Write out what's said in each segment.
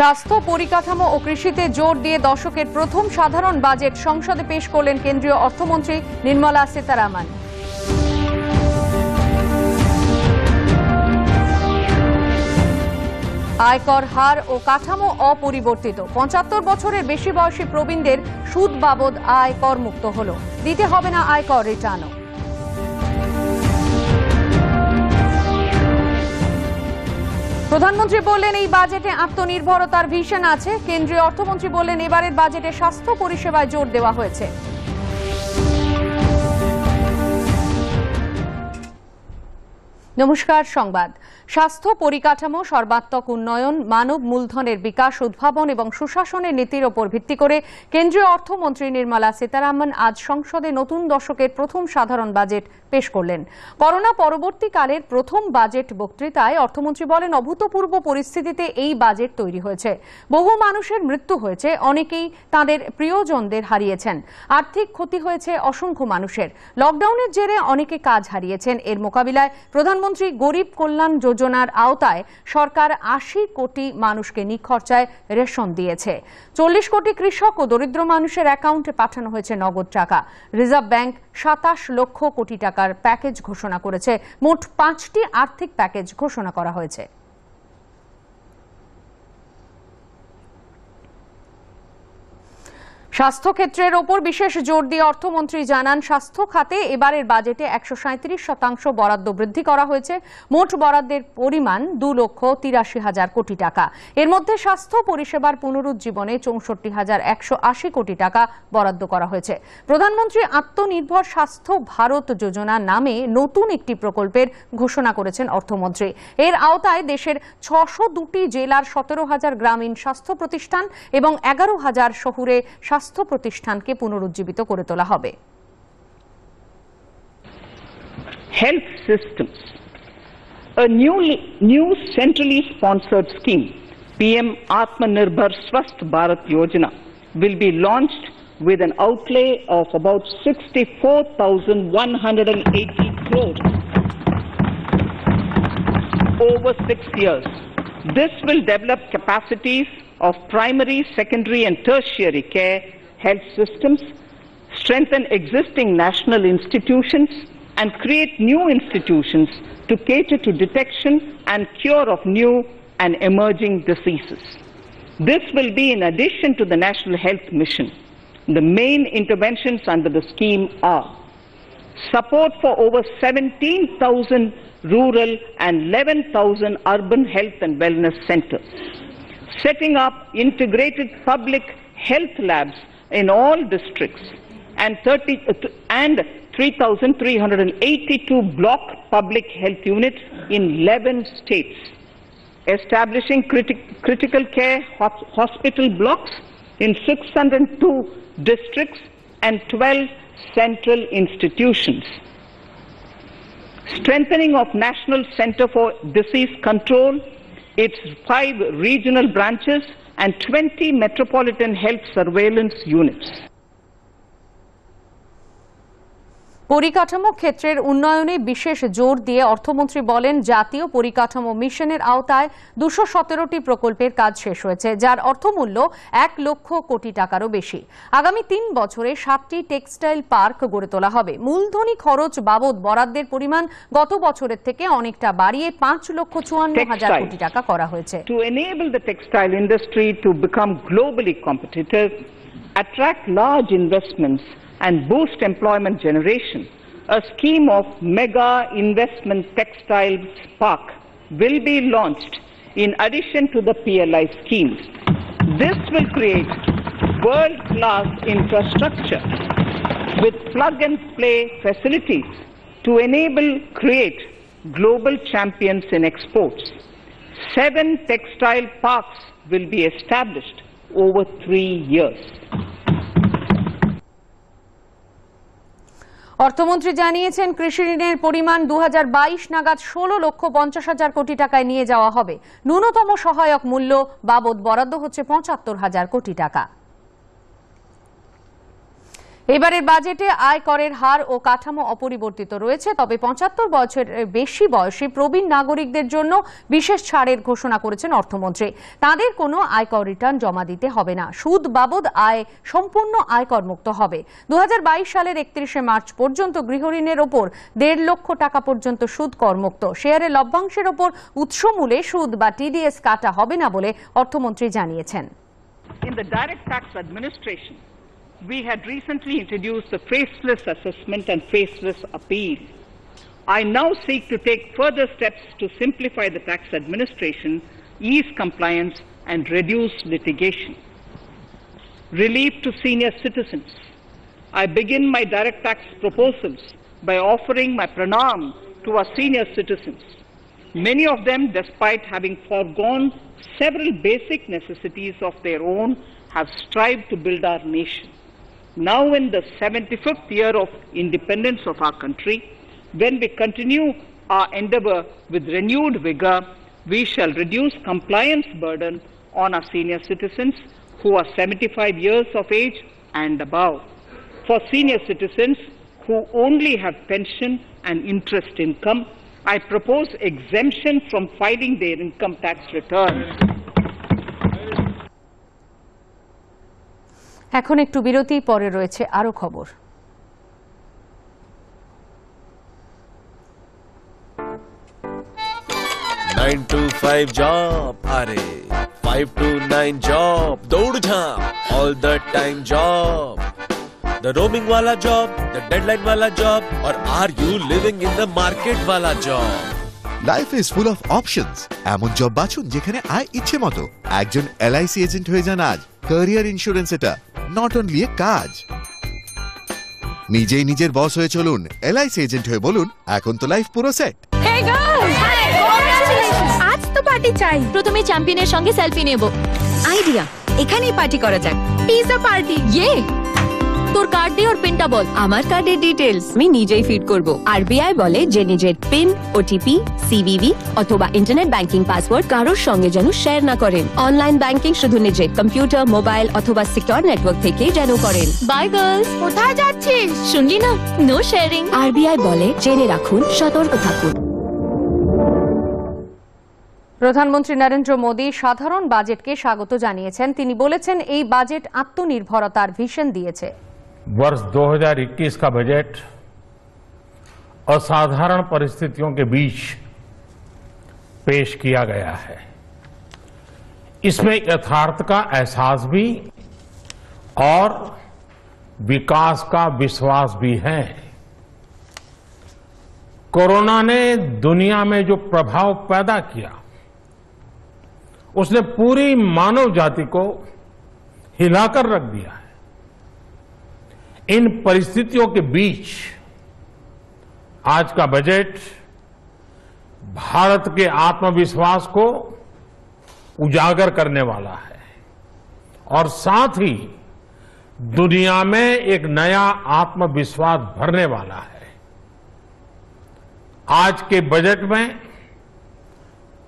স্বাস্থ্য পরিকাঠামো ও কৃষিতে জোর দিয়ে দশকের প্রথম সাধারণ বাজেট সংসদে পেশ করলেন কেন্দ্রীয় অর্থমন্ত্রী নির্মলা সীতারামন। আয়কর হার ও কাঠামো অপরিবর্তিত। ৭৫ বছরের বেশি বয়সী প্রবীণদের সুদ বাবদ আয়কর মুক্ত হল, দিতে হবে না আয়কর রিটার্নও। প্রধানমন্ত্রী বললেন এই বাজেটে আত্মনির্ভরতার ভিশন আছে। কেন্দ্রীয় অর্থমন্ত্রী বললেন এবারের বাজেটে স্বাস্থ্য পরিষেবায় জোর দেওয়া হয়েছে। নমস্কার, সংবাদ। স্বাস্থ্য পরিকাঠামো সর্বাত্মক উন্নয়ন, মানব মূলধনের বিকাশ, উদ্ভাবন এবং সুশাসনের নীতির ওপর ভিত্তি করে কেন্দ্রীয় অর্থমন্ত্রী নির্মলা সীতারামন আজ সংসদে নতুন দশকের প্রথম সাধারণ বাজেট পেশ করলেন। করোনা পরবর্তীকালের প্রথম বাজেট বক্তৃতায় অর্থমন্ত্রী বলেন অভূতপূর্ব পরিস্থিতিতে এই বাজেট তৈরি হয়েছে। বহু মানুষের মৃত্যু হয়েছে, অনেকেই তাদের প্রিয়জনদের হারিয়েছেন। আর্থিক ক্ষতি হয়েছে অসংখ্য মানুষের। লকডাউনের জেরে অনেকে কাজ হারিয়েছেন। এর মোকাবিলায় প্রধানমন্ত্রী গরিব কল্যাণ যোজনার আওতায় সরকার ৮০ কোটি মানুষকে নিখরচায় রেশন দিয়েছে। ৪০ কোটি কৃষক ও দরিদ্র মানুষের অ্যাকাউন্টে পাঠানো হয়েছে নগদ টাকা। রিজার্ভ ব্যাংক ২৭ লক্ষ কোটি টাকার প্যাকেজ ঘোষণা করেছে। মোট ৫টি আর্থিক প্যাকেজ ঘোষণা করা হয়েছে। স্বাস্থ্যক্ষেত্রের ওপর বিশেষ জোর দিয়ে অর্থমন্ত্রী জানান স্বাস্থ্য খাতে এবারের বাজেটে ১৩৭% বরাদ্দ বৃদ্ধি করা হয়েছে। মোট বরাদ্দের পরিমাণ ২,৮৩,০০০ কোটি টাকা। এর মধ্যে স্বাস্থ্য পরিষেবার পুনরুজ্জীবনে ৬৪,১৮০ কোটি টাকা বরাদ্দ করা হয়েছে। প্রধানমন্ত্রী আত্মনির্ভর স্বাস্থ্য ভারত যোজনা নামে নতুন একটি প্রকল্পের ঘোষণা করেছেন অর্থমন্ত্রী। এর আওতায় দেশের ৬০২টি জেলার ১৭,০০০ গ্রামীণ স্বাস্থ্য প্রতিষ্ঠান এবং ১১,০০০ শহুরে স্বাস্থ্য প্রতিষ্ঠানকে পুনরুজ্জীবিত করে তোলা হবে। Health systems. A new centrally sponsored scheme, PM Atmanirbhar Swasth Bharat Yojana, will be launched with an outlay of about 64,180 crores over 6 years. This will develop capacities of primary, secondary and tertiary care health systems, strengthen existing national institutions and create new institutions to cater to detection and cure of new and emerging diseases. This will be in addition to the National Health Mission. The main interventions under the scheme are support for over 17,000 rural and 11,000 urban health and wellness centers, setting up integrated public health labs in all districts and 3,382 block public health units in 11 states, establishing critical care hospital blocks in 602 districts and 12 central institutions, strengthening of National Center for Disease Control, its 5 regional branches and 20 metropolitan health surveillance units. পরিকাঠামো ক্ষেত্রের উন্নয়নে বিশেষ জোর দিয়ে অর্থমন্ত্রী বলেন জাতীয় পরিকাঠামো মিশনের আওতায় ২১৭টি প্রকল্পের কাজ শেষ হয়েছে, যার অর্থমূল্য ১ লক্ষ কোটি টাকারও বেশি। আগামী ৩ বছরে 7টি টেক্সটাইল পার্ক গড়ে তোলা হবে। মূলধনী খরচ বাবদ বরাদ্দের পরিমাণ গত বছরের থেকে অনেকটা বাড়িয়ে ৫,৫৪,০০০ কোটি টাকা করা হয়েছে। To enable the textile industry to become globally competitive, attract large investments and boost employment generation, a scheme of Mega Investment Textiles Park will be launched in addition to the PLI schemes. This will create world-class infrastructure with plug-and-play facilities to create global champions in exports. 7 textile parks will be established over 3 years. অর্থমন্ত্রী জানিয়েছেন কৃষি ঋণের পরিমাণ ২০২২ নাগাদ ১৬,৫০,০০০ কোটি টাকায় নিয়ে যাওয়া হবে। ন্যূনতম সহায়ক মূল্য বাবদ বরাদ্দ হচ্ছে ৭৫,০০০ কোটি টাকা। এবারের বাজেটে আয় করের হার ও কাঠামো অপরিবর্তিত রয়েছে, তবে ৭৫ বছরের বেশি বয়সী প্রবীণ নাগরিকদের জন্য বিশেষ ছাড়ের ঘোষণা করেছেন অর্থমন্ত্রী। তাদের কোনো আয়কর রিটার্ন জমা দিতে হবে না। সুদ বাবদ আয় সম্পূর্ণ আয়কর মুক্ত হবে। ২০২২ সালের ৩১শে মার্চ পর্যন্ত গৃহঋণের ওপর ১.৫ লক্ষ টাকা পর্যন্ত সুদ করমুক্ত। শেয়ারের লভ্যাংশের ওপর উৎসমূলে সুদ বা টিডিএস কাটা হবে না বলে অর্থমন্ত্রী জানিয়েছেন। In the direct tax administration, we had recently introduced the faceless assessment and faceless appeal. I now seek to take further steps to simplify the tax administration, ease compliance, and reduce litigation. Relief to senior citizens. I begin my direct tax proposals by offering my pranam to our senior citizens. Many of them, despite having foregone several basic necessities of their own, have strived to build our nation. Now, in the 75th year of independence of our country, when we continue our endeavor with renewed vigor, we shall reduce compliance burden on our senior citizens who are 75 years of age and above. For senior citizens who only have pension and interest income, I propose exemption from filing their income tax returns. এখন একটু বিরতি, পরে রয়েছে আরো খবর। 9 to 5 job, अरे 5 to 9 job, दौड़ झाम, all the time job. The roaming वाला job, the deadline वाला job, और are you living in the market वाला job? Life is full of options. এমন জব বাছুন যেখানে আয় ইচ্ছে মতো। একজন এলআইসি এজেন্ট হয়ে যান আজ। ক্যারিয়ার ইন্স্যুরেন্স এটা নট অনলি এ কাজ। নিজেই নিজের বস হয়ে চলুন। এলআইসি এজেন্ট হয়ে বলুন, এখন তো লাইফ পুরো set. Hey girls! Hi! Congratulations! আজ তো পার্টি চাই। প্রথমে চ্যাম্পিয়নের সঙ্গে সেলফি নেব। আইডিয়া, এখানেই পার্টি করা যাক। Pizza party. ইয়ে! তোর কার্ড দে আর পিনটা বল। আমার কার্ডের ডিটেইলস আমি নিজেই ফিড করব। আরবিআই বলে যে নিজের পিন, ওটিপি, সিভিভি অথবা ইন্টারনেট ব্যাংকিং পাসওয়ার্ড কারোর সঙ্গে যেন শেয়ার না করেন। অনলাইন ব্যাংকিং শুধু নিজের কম্পিউটার, মোবাইল অথবা সিকিউর নেটওয়ার্ক থেকেই যেন করেন। Bye girls. কোথায় যাচ্ছিস? শুনলি না? No sharing. আরবিআই বলে জেনে রাখুন, সতর্ক থাকুন। প্রধানমন্ত্রী নরেন্দ্র মোদী সাধারণ বাজেটকে স্বাগত জানিয়েছেন। তিনি বলেছেন, এই বাজেট আত্মনির্ভরতার ভিশন দিয়েছে। वर्ष 2021 का बजट असाधारण परिस्थितियों के बीच पेश किया गया है। इसमें यथार्थ का एहसास भी और विकास का विश्वास भी है। कोरोना ने दुनिया में जो प्रभाव पैदा किया, उसने पूरी मानव जाति को हिलाकर रख दिया है। इन परिस्थितियों के बीच आज का बजट भारत के आत्मविश्वास को उजागर करने वाला है और साथ ही दुनिया में एक नया आत्मविश्वास भरने वाला है। आज के बजट में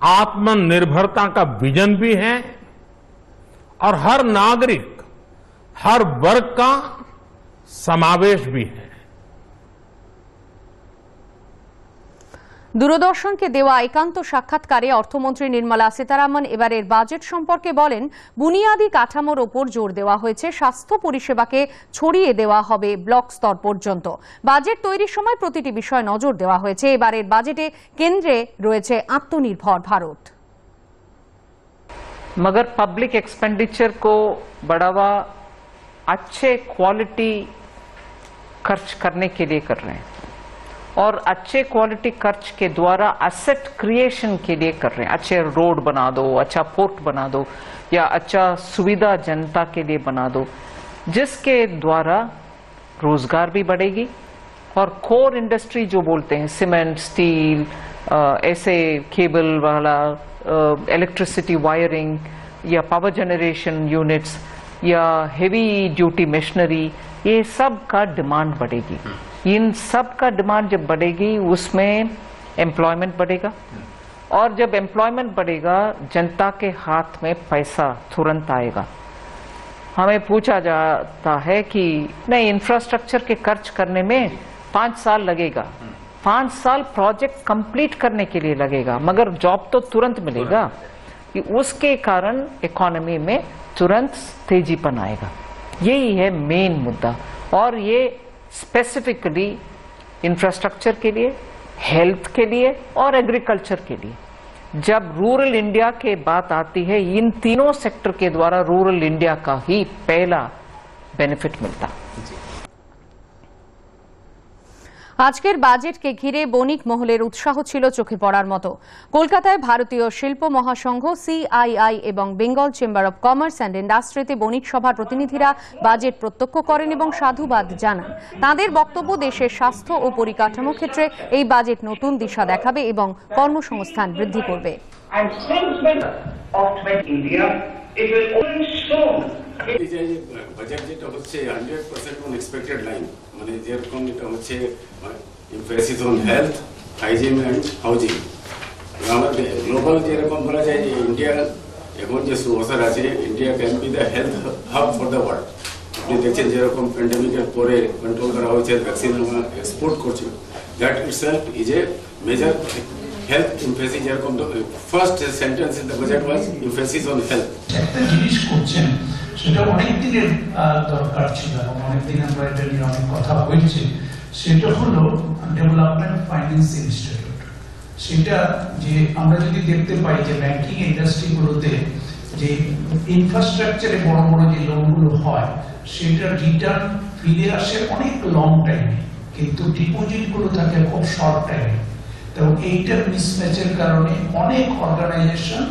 आत्मनिर्भरता का विजन भी है और हर नागरिक, हर वर्ग का समावेश भी है। দূরদর্শনকে দেওয়া একান্ত সাক্ষাৎকারে অর্থমন্ত্রী নির্মলা সীতারামন এবারের বাজেট সম্পর্কে বলেন, বুনিয়াদী কাঠামোর ওপর জোর দেওয়া হয়েছে। স্বাস্থ্য পরিষেবাকে ছড়িয়ে দেওয়া হবে ব্লক স্তর পর্যন্ত। বাজেট তৈরির সময় প্রতিটি বিষয়ে নজর দেওয়া হয়েছে। এবারের বাজেটে কেন্দ্রে রয়েছে আত্মনির্ভর ভারত। मगर पब्लिक एक्सपेंडिचर को बढ़ावा अच्छे क्वालिटी खर्च करने के लिए कर रहे हैं और अच्छे क्वालिटी खर्च के द्वारा एसेट क्रिएशन के लिए कर रहे हैं। अच्छे रोड बना दो, अच्छा पोर्ट बना दो या अच्छा सुविधा जनता के लिए बना दो, जिसके द्वारा रोजगार भी बढ़ेगी और कोर इंडस्ट्री जो बोलते हैं सीमेंट, स्टील, ऐसे केबल वाला, इलेक्ट्रिसिटी वायरिंग या पावर जनरेशन यूनिट्स या हेवी ड्यूटी मशीनरी, ये सब का डिमांड बढ़ेगी। इन सब का डिमांड जब बढ़ेगी उसमें एम्प्लॉयमेंट बढ़ेगा और जब एम्प्लॉयमेंट बढ़ेगा जनता के हाथ में पैसा तुरंत आएगा। हमें पूछा जाता है कि नहीं, इंफ्रास्ट्रक्चर के खर्च करने में 5 साल लगेगा, 5 साल प्रोजेक्ट कंप्लीट करने के लिए लगेगा, मगर जॉब तो तुरंत मिलेगा। कि उसके कारण इकोनॉमी में तुरंत तेजीपन आएगा। यही है मेन मुद्दा, और ये स्पेसिफिकली इंफ्रास्ट्रक्चर के लिए, हेल्थ के लिए और एग्रीकल्चर के लिए। जब रूरल इंडिया के बात आती है, इन तीनों सेक्टर के द्वारा रूरल इंडिया का ही पहला बेनिफिट मिलता। আজকের বাজেটকে ঘিরে বণিক মহলের উৎসাহ ছিল চোখে পড়ার মতো। কলকাতায় ভারতীয় শিল্প মহাসংঘ সিআইআই এবং Bengal chamber of commerce and ইন্ডাস্ট্রিতে বণিক সভার প্রতিনিধিরা বাজেট প্রত্যক্ষ করেন এবং সাধুবাদ জানান। তাদের বক্তব্য, দেশের স্বাস্থ্য ও পরিকাঠামো ক্ষেত্রে এই বাজেট নতুন দিশা দেখাবে এবং কর্মসংস্থান বৃদ্ধি করবে। বাজেট যেটা হচ্ছে 100% অন এক্সপেক্টেড লাইন, মানে যেরকম এটা হচ্ছে emphasis on health, hygiene and housing. আমাদের গ্লোবাল যেরকম বলা যায় যে ইন্ডিয়া এখন যে সুবসার আছে, India can be the health hub for the world. আপনি দেখছেন যেরকম প্যান্ডেমিকের পরে কন্ট্রোল করা হয়েছে, ভ্যাকসিন আমরা এক্সপোর্ট করছি, that itself is a major health emphasis. যেরকম first sentence in the budget was emphasis on health. একটা জিনিস করছেন সেটা অনেক দিনের দরকার ছিল এবং অনেকদিন আমরা এটা নিয়ে অনেক কথা হয়েছে, সেটা হলো ডেভেলপমেন্ট ফাইন্যান্স ইনস্টিটিউট। সেটা যে আমরা যদি দেখতে পাই যে ব্যাংকিং ইন্ডাস্ট্রিগুলোতে যে ইনফ্রাস্ট্রাকচারে বড় বড় যে লোনগুলো হয়, সেটা রিটার্ন ফিরে আসে অনেক লং টাইমে, কিন্তু ডিপোজিট গুলো থাকে খুব শর্ট টাইমে। তো এইটার মিসম্যাচের কারণে অনেক অর্গানাইজেশন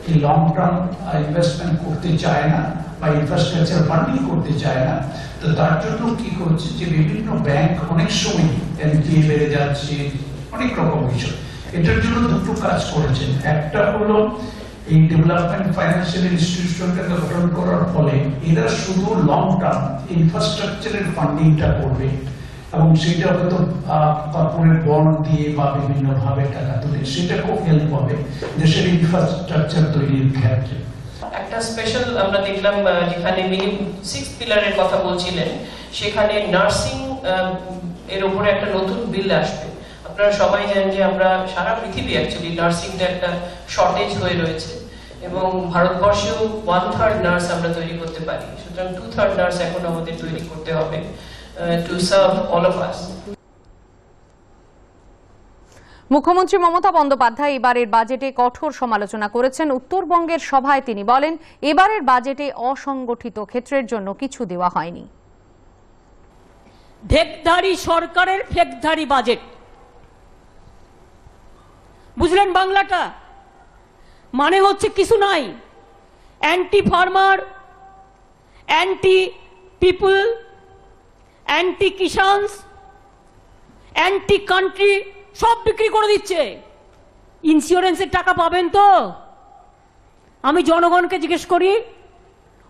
এই লং টার্ম ইনভেস্টমেন্ট করতে চায় না বা ইনফ্রাস্ট্রাকচার ফান্ডিং করতে চায় না। তো তার জন্য কি করছে যে বিভিন্ন ব্যাংক অনেক সময় এনপিএ বেড়ে যাচ্ছে, অনেক রকম বিষয়। এটার জন্য দুটো কাজ করেছেন। একটা হলো এই ডেভেলপমেন্ট ফাইন্যান্সিয়াল ইনস্টিটিউশনটাকে গঠন করার ফলে এরা শুধু লং টার্ম ইনফ্রাস্ট্রাকচারের ফান্ডিংটা করবে এবং সেটা হয়তো কর্পোরেট বন্ড দিয়ে বা বিভিন্ন ভাবে টাকা তুলে, সেটা খুব হেল্প হবে দেশের ইনফ্রাস্ট্রাকচার তৈরির ক্ষেত্রে। একটা স্পেশাল আমরা দেখলাম যেখানে মিনিমাম 6 পিলারের কথা বলছিলেন, সেখানে নার্সিং এর উপরে একটা নতুন বিল আসবে। আপনারা সবাই জানেন যে আমরা সারা পৃথিবী অ্যাকচুয়ালি নার্সিংটা একটা শর্টেজ হয়ে রয়েছে এবং ভারতবর্ষেও 1/3 নার্স আমরা তৈরি করতে পারি, সুতরাং 2/3 নার্স এখন আমাদের তৈরি করতে হবে to serve all of us. মুখ্যমন্ত্রী মমতা বন্দ্যোপাধ্যায় এবারের বাজেটে কঠোর সমালোচনা করেছেন। উত্তরবঙ্গের সভায় তিনি বলেন, এবারের বাজেটে অসংগঠিত ক্ষেত্রের জন্য কিছু দেওয়া হয়নি। ফেকধারী সরকারের ফেকধারী বাজেট, বুঝলেন বাংলাটা? মানে হচ্ছে কিছু নাই, anti farmer, anti people, anti kisans, anti country সব বিক্রি করে দিচ্ছে। ইন্স্যুরেন্সের টাকা পাবেন তো? আমি জনগণকে জিজ্ঞেস করি,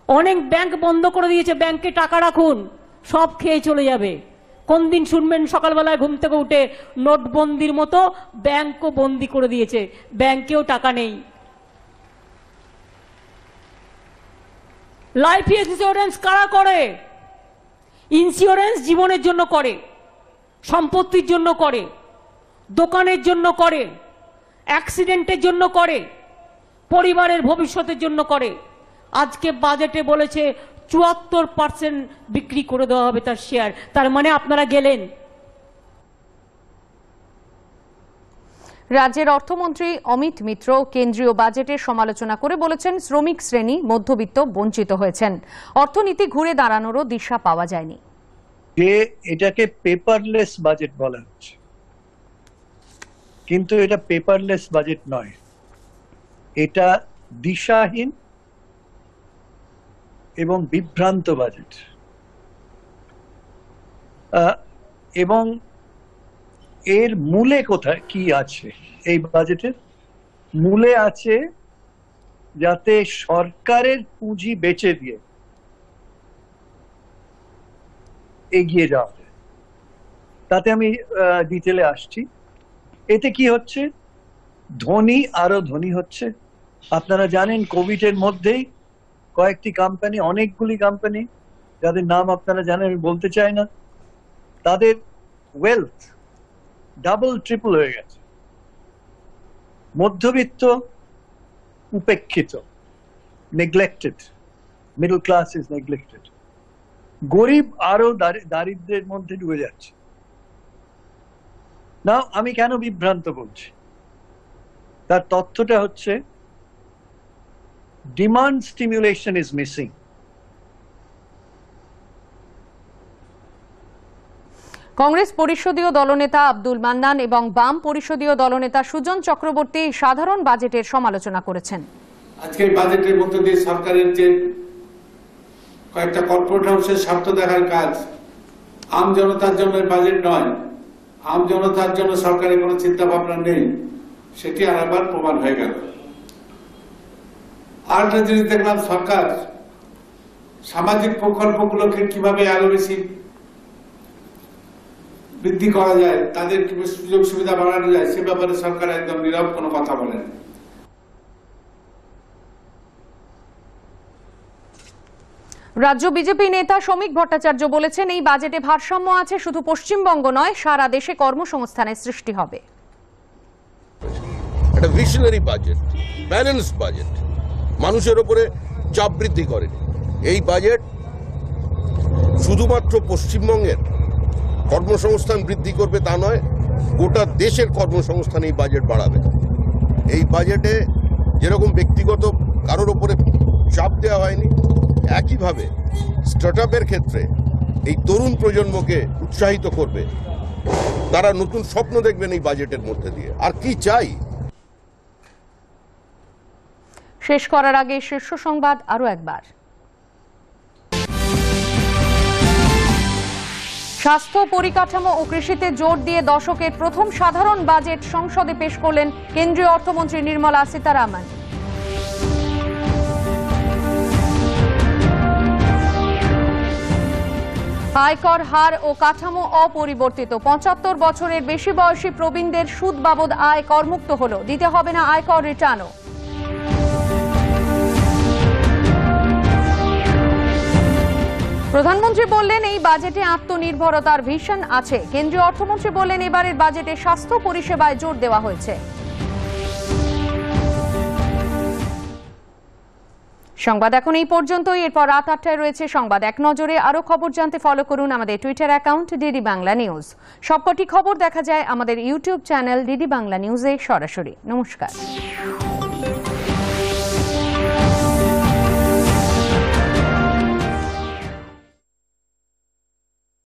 অনেক ব্যাংক বন্ধ করে দিয়েছে, ব্যাংকে টাকা রাখুন, সব খেয়ে চলে যাবে। কোন দিন শুনবেন সকালবেলায় ঘুম থেকে উঠে নোটবন্দির মতো ব্যাংকও বন্দি করে দিয়েছে, ব্যাংকেও টাকা নেই। লাইফ ইন্স্যুরেন্স কারা করে? ইন্স্যুরেন্স জীবনের জন্য করে, সম্পত্তির জন্য করে, দোকানের জন্য করে, অ্যাক্সিডেন্টের জন্য করে, পরিবারের ভবিষ্যতের জন্য করে। আজকে বাজেটে বলেছে 74% বিক্রি করে দেওয়া হবে তার শেয়ার। তার মানে আপনারা গেলেন। রাজ্যের অর্থমন্ত্রী অমিত মিত্র কেন্দ্রীয় বাজেটের সমালোচনা করে বলেছেন, শ্রমিক শ্রেণী, মধ্যবিত্ত বঞ্চিত হয়েছেন। অর্থনীতি ঘুরে দাঁড়ানোরও দিশা পাওয়া যায়নি। যে এটাকে পেপারলেস বাজেট বলা হচ্ছে, কিন্তু এটা পেপারলেস বাজেট নয়, এটা দিশাহীন এবং বিভ্রান্ত বাজেট। এবং এর মূলে কোথায় কি আছে? এই বাজেটের মূলে আছে যাতে সরকারের পুঁজি বেচে দিয়ে এগিয়ে যাওয়া যায়। তাতে আমি ডিটেলে আসছি। এতে কি হচ্ছে? ধনী আরো ধনী হচ্ছে। আপনারা জানেন কোভিড এর মধ্যেই কয়েকটি কোম্পানি, অনেকগুলি কোম্পানি যাদের নাম আপনারা জানেন, আমি বলতে চাই না, তাদের ওয়েলথ ডাবল ট্রিপল হয়ে গেছে। মধ্যবিত্ত উপেক্ষিত, neglected, middle class is neglected, গরিব আরো দারিদ্র্যের মধ্যে ডুবে যাচ্ছে। না, আমি কেন বিভ্রান্ত বলছি, তার তথ্যটা হচ্ছে demand stimulation is missing. Congress পরিষদীয় দলনেতা আব্দুল মান্নান এবং বাম পরিষদীয় দলনেতা সুজন চক্রবর্তী সাধারণ বাজেটের সমালোচনা করেছেন। আজকের বাজেটের মধ্যে দিয়ে সরকারের যে কয়েকটা কর্পোরেট হাউসের স্বার্থ দেখার কাজ, আম জনতার জন্য বাজেট নয়, আম জনতার জন্য সরকারের কোনো চিন্তা ভাবনা নেই, সেটি আরেকবার প্রমাণ হয়ে গেল। আরেকটা জিনিস দেখলাম, সরকার সামাজিক প্রকল্পগুলোকে কিভাবে আরো বেশি বৃদ্ধি করা যায়, তাদের কিভাবে সুযোগ সুবিধা বাড়ানো যায়, সে ব্যাপারে সরকার একদম নীরব, কোনো কথা বলেন। রাজ্য বিজেপি নেতা শ্রমিক ভট্টাচার্য বলেছেন, এই বাজেটে ভারসাম্য আছে, শুধু পশ্চিমবঙ্গ নয়, সারা দেশে কর্মসংস্থানের সৃষ্টি হবে। একটা ভিশনারি বাজেট, ব্যালেন্স বাজেট, মানুষের উপরে চাপ বৃদ্ধি করেনি। এই বাজেট শুধুমাত্র পশ্চিমবঙ্গের কর্মসংস্থান বৃদ্ধি করবে তা নয়, গোটা দেশের কর্মসংস্থান এই বাজেট বাড়াবে। এই বাজেটে যেরকম ব্যক্তিগত কারোর উপরে চাপ দেওয়া হয়নি, একইভাবে স্টার্টআপের ক্ষেত্রে এই তরুণ প্রজন্মকে উৎসাহিত করবে। তারা নতুন স্বপ্ন দেখবেন এই বাজেটের মধ্যে দিয়ে। আর কি চাই? শেষ করার আগে শীর্ষ সংবাদ আরো একবার। স্বাস্থ্য, পরিকাঠামো ও কৃষিতে জোর দিয়ে দশকের প্রথম সাধারণ বাজেট সংসদে পেশ করলেন কেন্দ্রীয় অর্থমন্ত্রী নির্মলা সীতারামন। আয়কর হার ও কাঠামো অপরিবর্তিত, ৭৫ বছরের বেশি বয়সী প্রবীণদের সুদ বাবদ আয় করমুক্ত হলো, দিতে হবে না আয়কর রিটার্নও। প্রধানমন্ত্রী বললেন, এই বাজেটে আত্মনির্ভরতার ভিশন আছে। কেন্দ্রীয় অর্থমন্ত্রী বললেন, এবারের বাজেটে স্বাস্থ্য পরিষেবায় জোর দেওয়া হয়েছে। সংবাদ এখন এই পর্যন্তই। এরপর রাত ৮টায় রয়েছে সংবাদ এক নজরে। আরো খবর জানতে ফলো করুন আমাদের Twitter account DD Bangla news. সবকটি খবর দেখা যায় আমাদের ইউটিউব চ্যানেল ডিডি বাংলা নিউজে সরাসরি। নমস্কার।